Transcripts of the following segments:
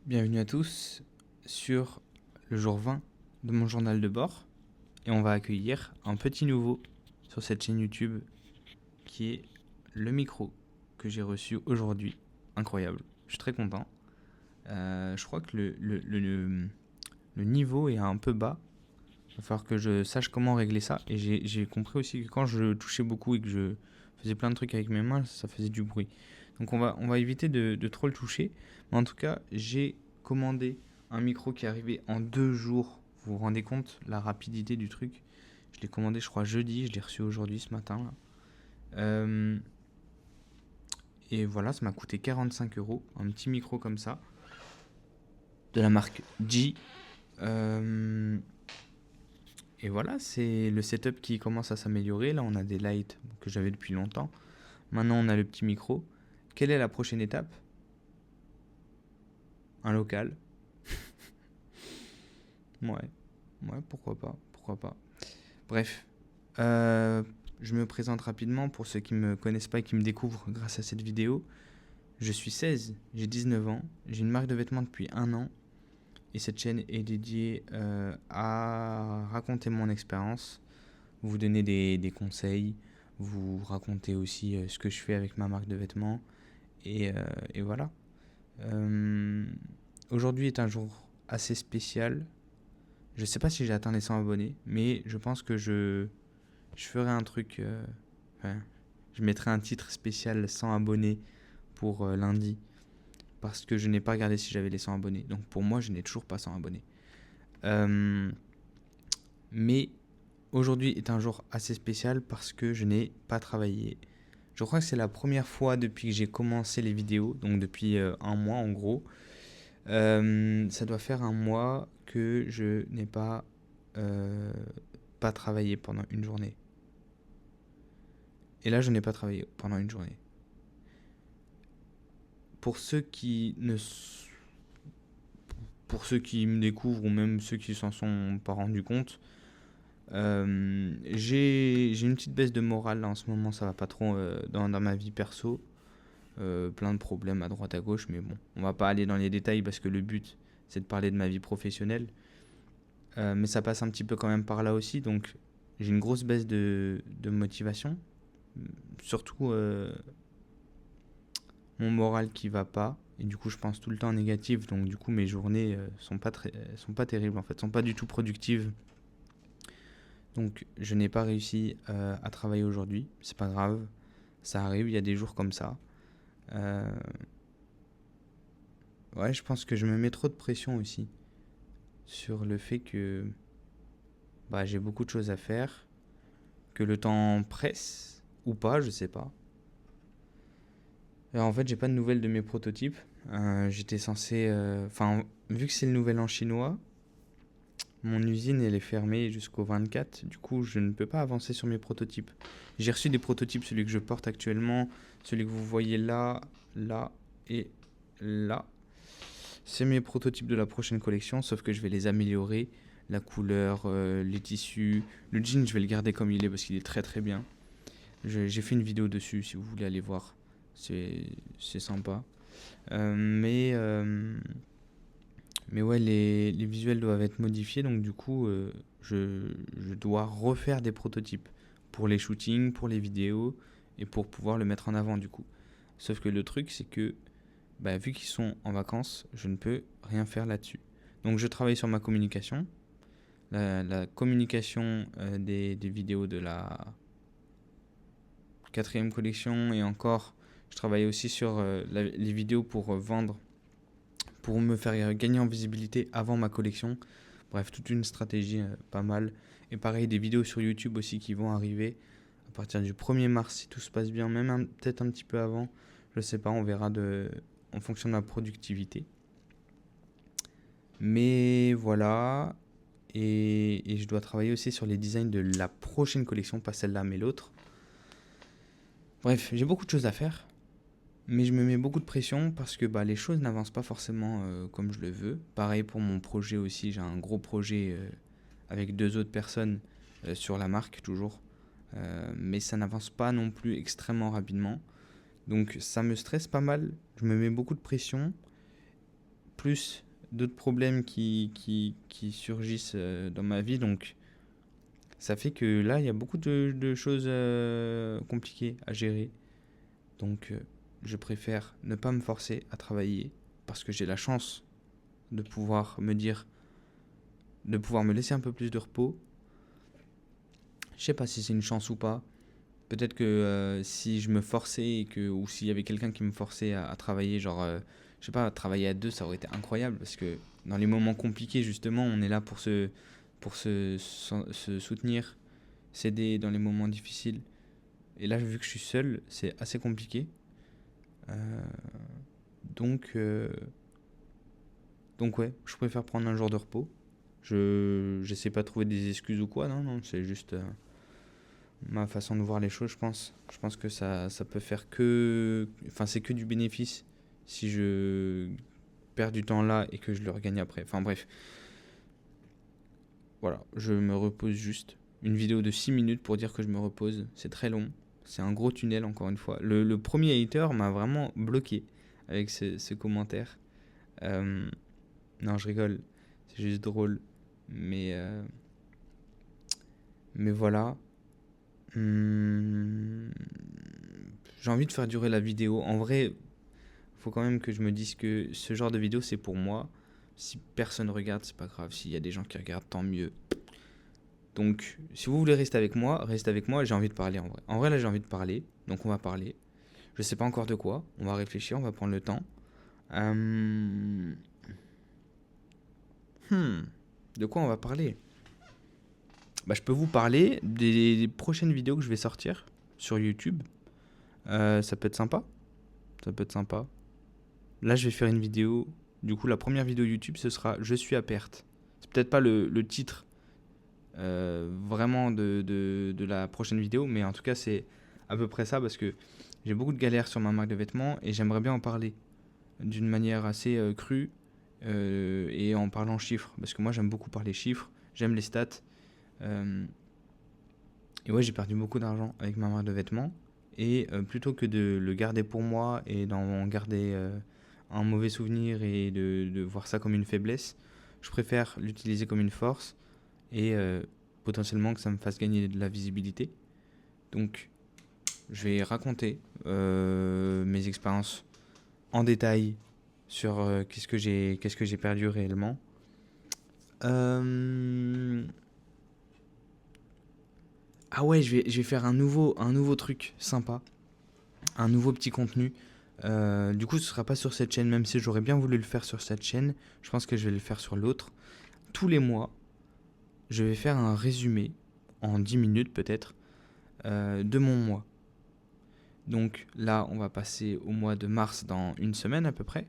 Bienvenue à tous sur le jour 20 de mon journal de bord et on va accueillir un petit nouveau sur cette chaîne YouTube qui est le micro que j'ai reçu aujourd'hui. Incroyable, je suis très content. Je crois que le niveau est un peu bas. Il va falloir que je sache comment régler ça et j'ai compris aussi que quand je touchais beaucoup et que je faisais plein de trucs avec mes mains, ça faisait du bruit. Donc on va éviter de trop le toucher. Mais en tout cas, j'ai commandé un micro qui est arrivé en 2 jours. Vous vous rendez compte la rapidité du truc? Je l'ai commandé, je crois, jeudi. Je l'ai reçu aujourd'hui, ce matin. Là. Euh, et voilà, ça m'a coûté 45 €. Un petit micro comme ça. De la marque G. Et voilà, c'est le setup qui commence à s'améliorer. Là, on a des lights que j'avais depuis longtemps. Maintenant, on a le petit micro. Quelle est la prochaine étape? Un local. Ouais, pourquoi pas. Bref, je me présente rapidement pour ceux qui ne me connaissent pas et qui me découvrent grâce à cette vidéo. Je suis 16, j'ai 19 ans, j'ai une marque de vêtements depuis 1 an et cette chaîne est dédiée à raconter mon expérience, vous donner des conseils, vous raconter aussi ce que je fais avec ma marque de vêtements et voilà. Aujourd'hui est un jour assez spécial. Je sais pas si j'ai atteint les 100 abonnés, mais je pense que je ferai un truc. Enfin, je mettrai un titre spécial 100 abonnés pour lundi. Parce que je n'ai pas regardé si j'avais les 100 abonnés. Donc pour moi, je n'ai toujours pas 100 abonnés. Mais aujourd'hui est un jour assez spécial parce que je n'ai pas travaillé. Je crois que c'est la première fois depuis que j'ai commencé les vidéos, donc depuis un mois en gros. Ça doit faire un mois que je n'ai pas travaillé pendant une journée. Et là, je n'ai pas travaillé pendant une journée. Pour ceux qui ne, pour ceux qui me découvrent ou même ceux qui s'en sont pas rendus compte, j'ai une petite baisse de morale là en ce moment. Ça va pas trop dans ma vie perso. Plein de problèmes à droite à gauche, mais bon, on va pas aller dans les détails parce que le but c'est de parler de ma vie professionnelle. Mais ça passe un petit peu quand même par là aussi, donc j'ai une grosse baisse de motivation. Surtout mon moral qui va pas, et du coup je pense tout le temps négatif, donc du coup mes journées sont pas terribles en fait, sont pas du tout productives. Donc je n'ai pas réussi à travailler aujourd'hui, c'est pas grave, ça arrive, il y a des jours comme ça. Ouais, je pense que je me mets trop de pression aussi sur le fait que j'ai beaucoup de choses à faire, que le temps presse ou pas, je sais pas. Alors, en fait, j'ai pas de nouvelles de mes prototypes. J'étais censé, vu que c'est le nouvel an chinois, mon usine elle est fermée jusqu'au 24. Du coup, je ne peux pas avancer sur mes prototypes. J'ai reçu des prototypes, celui que je porte actuellement, celui que vous voyez là, là et là. C'est mes prototypes de la prochaine collection, sauf que je vais les améliorer. La couleur, les tissus. Le jean, je vais le garder comme il est parce qu'il est très très bien. J'ai fait une vidéo dessus si vous voulez aller voir. C'est sympa. Mais ouais, les visuels doivent être modifiés. Donc du coup, je dois refaire des prototypes pour les shootings, pour les vidéos et pour pouvoir le mettre en avant du coup. Sauf que le truc, c'est que vu qu'ils sont en vacances, je ne peux rien faire là-dessus. Donc je travaille sur ma communication. La communication des vidéos de la 4e collection et encore, je travaille aussi sur les vidéos pour vendre, pour me faire gagner en visibilité avant ma collection. Bref, toute une stratégie pas mal. Et pareil, des vidéos sur YouTube aussi qui vont arriver à partir du 1er mars si tout se passe bien, même peut-être un petit peu avant. Je sais pas, on verra en fonction de ma productivité. Mais voilà. Et je dois travailler aussi sur les designs de la prochaine collection, pas celle-là mais l'autre. Bref, j'ai beaucoup de choses à faire. Mais je me mets beaucoup de pression parce que les choses n'avancent pas forcément comme je le veux. Pareil pour mon projet aussi, j'ai un gros projet avec 2 autres personnes sur la marque toujours. Mais ça n'avance pas non plus extrêmement rapidement. Donc ça me stresse pas mal, je me mets beaucoup de pression plus d'autres problèmes qui surgissent dans ma vie. Donc ça fait que là, il y a beaucoup de choses compliquées à gérer. Donc je préfère ne pas me forcer à travailler parce que j'ai la chance de pouvoir me dire, de pouvoir me laisser un peu plus de repos. Je sais pas si c'est une chance ou pas. Peut-être que si je me forçais ou s'il y avait quelqu'un qui me forçait à travailler, genre, je sais pas, travailler à deux, ça aurait été incroyable parce que dans les moments compliqués, justement, on est là pour se soutenir, s'aider dans les moments difficiles. Et là, vu que je suis seul, c'est assez compliqué. Euh, donc, euh, donc ouais, je préfère prendre un jour de repos. J'essaie pas de trouver des excuses ou quoi, non, non, c'est juste ma façon de voir les choses, je pense. Je pense que ça peut faire que... Enfin, c'est que du bénéfice si je perds du temps là et que je le regagne après. Enfin bref, voilà, je me repose juste. Une vidéo de 6 minutes pour dire que je me repose, c'est très long. C'est un gros tunnel, encore une fois. Le premier hater m'a vraiment bloqué avec ce commentaire. Euh, non, je rigole, c'est juste drôle. Mais voilà. Hmm, j'ai envie de faire durer la vidéo. En vrai, faut quand même que je me dise que ce genre de vidéo, c'est pour moi. Si personne regarde, c'est pas grave. S'il y a des gens qui regardent, tant mieux. Donc, si vous voulez rester avec moi, restez avec moi. J'ai envie de parler en vrai. En vrai, là, j'ai envie de parler. Donc, on va parler. Je sais pas encore de quoi. On va réfléchir, on va prendre le temps. Euh, hmm, de quoi on va parler? Bah, je peux vous parler des prochaines vidéos que je vais sortir sur YouTube. Ça peut être sympa. Ça peut être sympa. Là, je vais faire une vidéo. Du coup, la première vidéo YouTube, ce sera Je suis à perte. C'est peut-être pas le titre vraiment de la prochaine vidéo, mais en tout cas, c'est à peu près ça parce que j'ai beaucoup de galères sur ma marque de vêtements et j'aimerais bien en parler d'une manière assez crue et en parlant chiffres. Parce que moi, j'aime beaucoup parler chiffres, j'aime les stats. Euh, et ouais, j'ai perdu beaucoup d'argent avec ma marque de vêtements. Et plutôt que de le garder pour moi et d'en garder un mauvais souvenir et de voir ça comme une faiblesse, je préfère l'utiliser comme une force et potentiellement que ça me fasse gagner de la visibilité. Donc, je vais raconter mes expériences en détail sur qu'est-ce que j'ai perdu réellement. Euh, Ah ouais, je vais faire un nouveau truc sympa, un nouveau petit contenu. Du coup, ce sera pas sur cette chaîne, même si j'aurais bien voulu le faire sur cette chaîne. Je pense que je vais le faire sur l'autre. Tous les mois, je vais faire un résumé, en 10 minutes peut-être, de mon mois. Donc là, on va passer au mois de mars dans une semaine à peu près.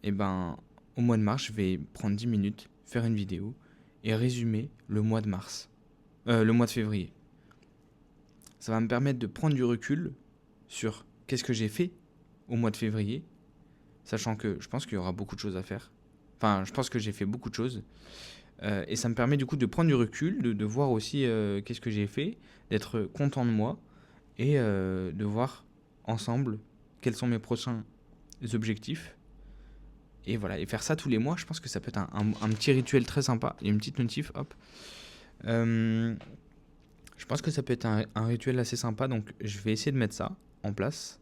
Et ben, au mois de mars, je vais prendre 10 minutes, faire une vidéo et résumer le mois de mars. Le mois de février. Ça va me permettre de prendre du recul sur qu'est-ce que j'ai fait au mois de février, sachant que je pense qu'il y aura beaucoup de choses à faire. Enfin, je pense que j'ai fait beaucoup de choses. Et ça me permet du coup de prendre du recul, de voir aussi qu'est-ce que j'ai fait, d'être content de moi et de voir ensemble quels sont mes prochains objectifs. Et voilà, et faire ça tous les mois, je pense que ça peut être un petit rituel très sympa. Il y a une petite notif, hop. Euh, je pense que ça peut être un rituel assez sympa, donc je vais essayer de mettre ça en place.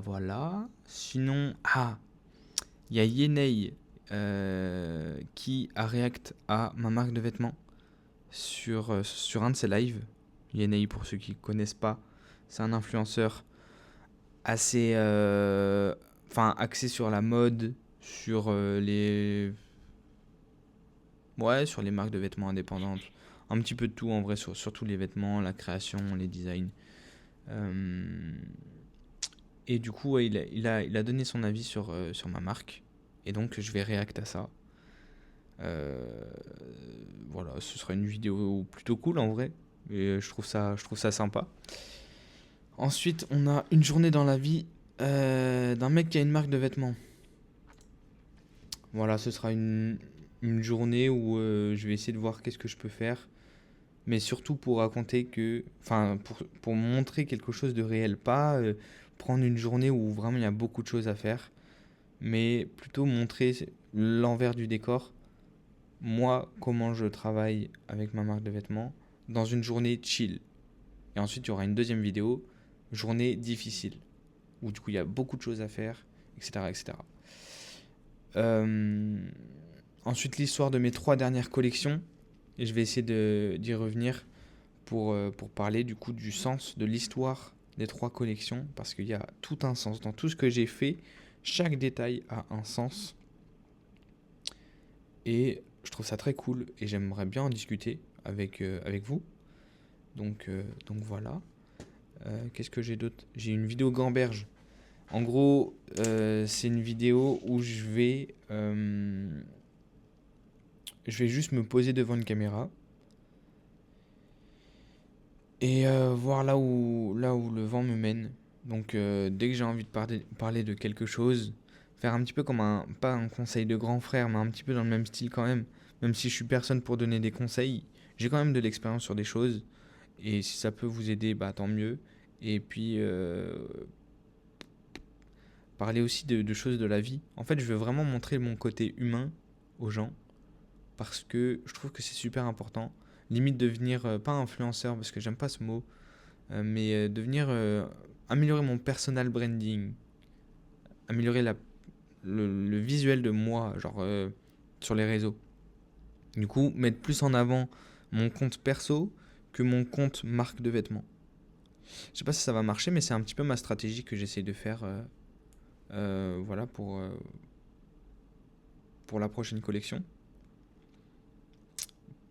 Voilà. Sinon, il y a Yenei qui a react à ma marque de vêtements sur un de ses lives. Yenei, pour ceux qui ne connaissent pas, c'est un influenceur assez axé sur la mode, sur sur les marques de vêtements indépendantes, un petit peu de tout en vrai, surtout les vêtements, la création, les designs. Et du coup, ouais, il a donné son avis sur ma marque. Et donc, je vais réact à ça. Euh, voilà, ce sera une vidéo plutôt cool en vrai. Et je trouve ça sympa. Ensuite, on a une journée dans la vie d'un mec qui a une marque de vêtements. Voilà, ce sera une journée où je vais essayer de voir qu'est-ce que je peux faire. Mais surtout pour raconter que. Enfin, pour montrer quelque chose de réel. Pas prendre une journée où vraiment il y a beaucoup de choses à faire. mais plutôt montrer l'envers du décor. Moi, comment je travaille avec ma marque de vêtements dans une journée chill. Et ensuite, il y aura une deuxième vidéo, journée difficile, où du coup, il y a beaucoup de choses à faire, etc. etc. Ensuite, l'histoire de mes 3 dernières collections. Et je vais essayer d'y revenir pour parler du coup du sens, de l'histoire des 3 collections. Parce qu'il y a tout un sens. Dans tout ce que j'ai fait, chaque détail a un sens. Et je trouve ça très cool. Et j'aimerais bien en discuter avec vous. Donc voilà. Qu'est-ce que j'ai d'autre? J'ai une vidéo gamberge. En gros, c'est une vidéo où je vais juste me poser devant une caméra et voir là où le vent me mène. Donc dès que j'ai envie de parler de quelque chose, faire un petit peu comme pas un conseil de grand frère, mais un petit peu dans le même style quand même. Même si je suis personne pour donner des conseils, j'ai quand même de l'expérience sur des choses. Et si ça peut vous aider, bah tant mieux. Et puis parler aussi de choses de la vie. En fait, je veux vraiment montrer mon côté humain aux gens parce que je trouve que c'est super important. Limite devenir, pas influenceur parce que j'aime pas ce mot, mais devenir, améliorer mon personal branding, améliorer le visuel de moi, genre sur les réseaux. Du coup, mettre plus en avant mon compte perso que mon compte marque de vêtements. Je sais pas si ça va marcher, mais c'est un petit peu ma stratégie que j'essaie de faire voilà pour la prochaine collection.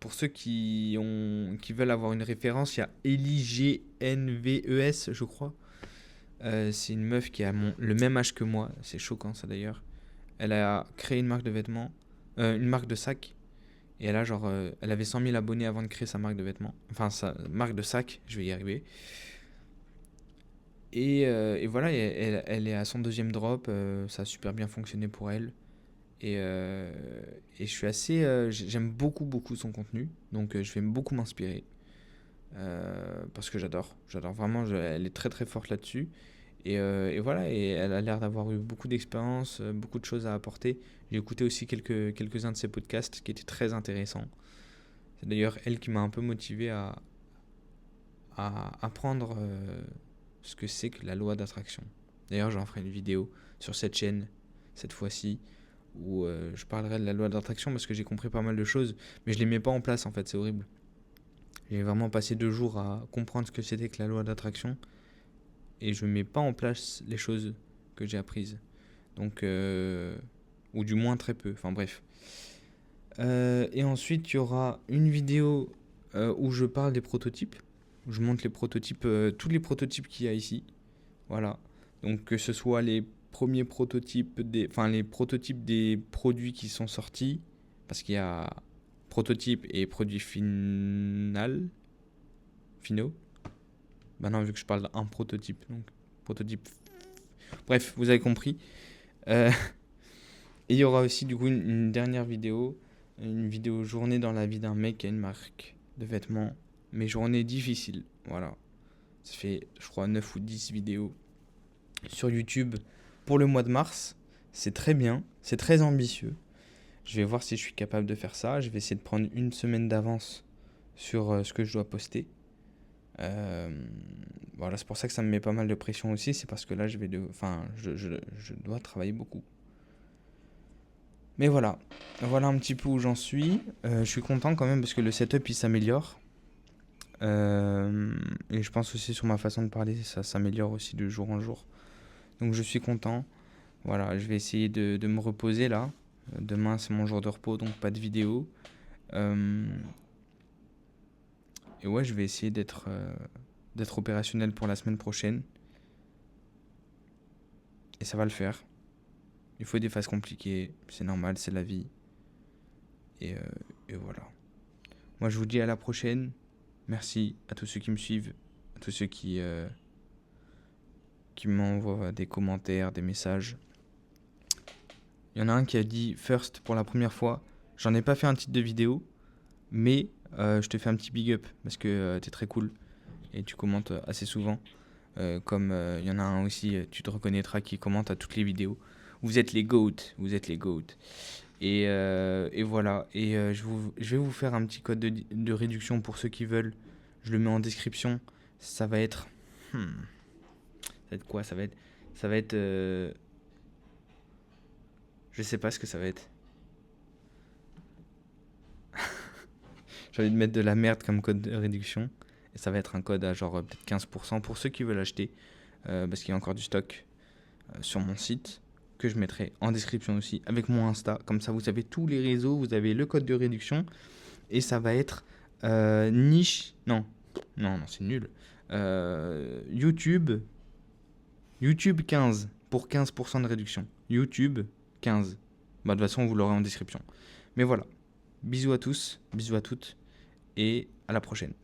Pour ceux qui veulent avoir une référence, il y a Ellie GNVES, je crois. C'est une meuf qui a le même âge que moi. C'est choquant ça d'ailleurs. Elle a créé une marque de vêtements, une marque de sacs. Et elle a elle avait 100 000 abonnés avant de créer sa marque de vêtements. Enfin, sa marque de sacs, je vais y arriver. Et voilà, elle est à son deuxième drop. Ça a super bien fonctionné pour elle. Et je suis assez. J'aime beaucoup, beaucoup son contenu. Donc je vais beaucoup m'inspirer. Parce que j'adore. J'adore vraiment. Elle est très, très forte là-dessus. Et voilà. Et elle a l'air d'avoir eu beaucoup d'expérience, beaucoup de choses à apporter. J'ai écouté aussi quelques-uns de ses podcasts qui étaient très intéressants. C'est d'ailleurs elle qui m'a un peu motivé à apprendre ce que c'est que la loi d'attraction. D'ailleurs, j'en ferai une vidéo sur cette chaîne, cette fois-ci, où je parlerai de la loi d'attraction parce que j'ai compris pas mal de choses, mais je les mets pas en place en fait, c'est horrible. J'ai vraiment passé 2 jours à comprendre ce que c'était que la loi d'attraction et je mets pas en place les choses que j'ai apprises. Donc, ou du moins très peu, enfin bref. Et ensuite, il y aura une vidéo où je parle des prototypes. Je montre les prototypes, tous les prototypes qu'il y a ici. Voilà. Donc que ce soit les premiers prototypes les prototypes des produits qui sont sortis, parce qu'il y a prototype et produit finaux. Bah non, vu que je parle d'un prototype, donc prototype. Bref, vous avez compris. Euh, et il y aura aussi du coup une dernière vidéo, une vidéo journée dans la vie d'un mec qui a une marque de vêtements, mais journée difficile. Voilà. Ça fait, je crois, 9 ou 10 vidéos sur YouTube pour le mois de mars. C'est très bien, c'est très ambitieux. Je vais voir si je suis capable de faire ça. Je vais essayer de prendre une semaine d'avance sur ce que je dois poster. Voilà, c'est pour ça que ça me met pas mal de pression aussi. C'est parce que là, je dois travailler beaucoup. Mais voilà, voilà un petit peu où j'en suis. Je suis content quand même parce que le setup il s'améliore. Et je pense aussi sur ma façon de parler, ça s'améliore aussi de jour en jour. Donc je suis content. Voilà, je vais essayer de me reposer là. Demain c'est mon jour de repos, donc pas de vidéo. Et ouais, je vais essayer d'être opérationnel pour la semaine prochaine. Et ça va le faire. Il faut des phases compliquées, c'est normal, c'est la vie. Et voilà. Moi je vous dis à la prochaine. Merci à tous ceux qui me suivent, à tous ceux qui m'envoient des commentaires, des messages. Il y en a un qui a dit first pour la première fois. J'en ai pas fait un titre de vidéo, mais je te fais un petit big up parce que t'es très cool et tu commentes assez souvent. Comme il y en a un aussi, tu te reconnaîtras, qui commente à toutes les vidéos. Vous êtes les GOAT. Vous êtes les GOAT. Et voilà. Et je vais vous faire un petit code de réduction pour ceux qui veulent. Je le mets en description. Ça va être... Ça va être quoi? Ça va être... Je sais pas ce que ça va être. J'ai envie de mettre de la merde comme code de réduction. Et ça va être un code à genre peut-être 15% pour ceux qui veulent acheter. Parce qu'il y a encore du stock sur mon site. Que je mettrai en description aussi. Avec mon Insta. Comme ça, vous avez tous les réseaux. Vous avez le code de réduction. Et ça va être niche. Non, c'est nul. YouTube 15 pour 15% de réduction. YouTube 15. Bah, de toute façon, vous l'aurez en description. Mais voilà. Bisous à tous, bisous à toutes et à la prochaine.